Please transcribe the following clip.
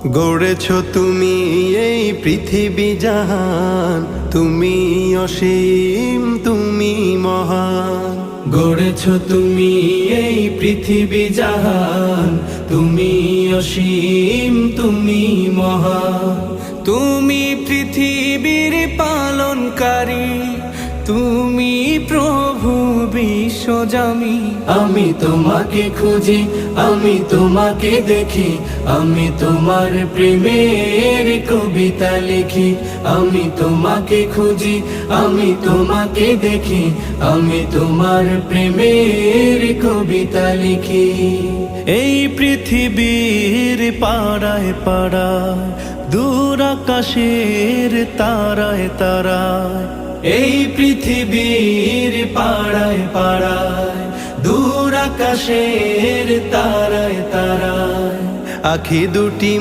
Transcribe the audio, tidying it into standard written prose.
গড়েছ তুমি এই পৃথিবী জাহান, তুমি অসীম, তুমি মহান। গড়েছ তুমি এই পৃথিবী জাহান, তুমি অসীম, তুমি মহান। তুমি পৃথিবীর পালনকারী, তুমি প্রভু বিশ্বজামি। আমি তোমাকে খুঁজি, আমি তোমাকে দেখি, আমি তোমার প্রেমের কবিতা লিখি। আমি তোমাকে খুঁজি, আমি তোমাকে দেখি, আমি তোমার প্রেমের কবিতা লিখি। এই পৃথিবীর পাড়ায় পাড়ায়, দূর আকাশের তারায় তারায়, এই পৃথিবীর পাড়ায় পাড়ায়, দূর আকাশের তারায় তারায়, আখি দুটি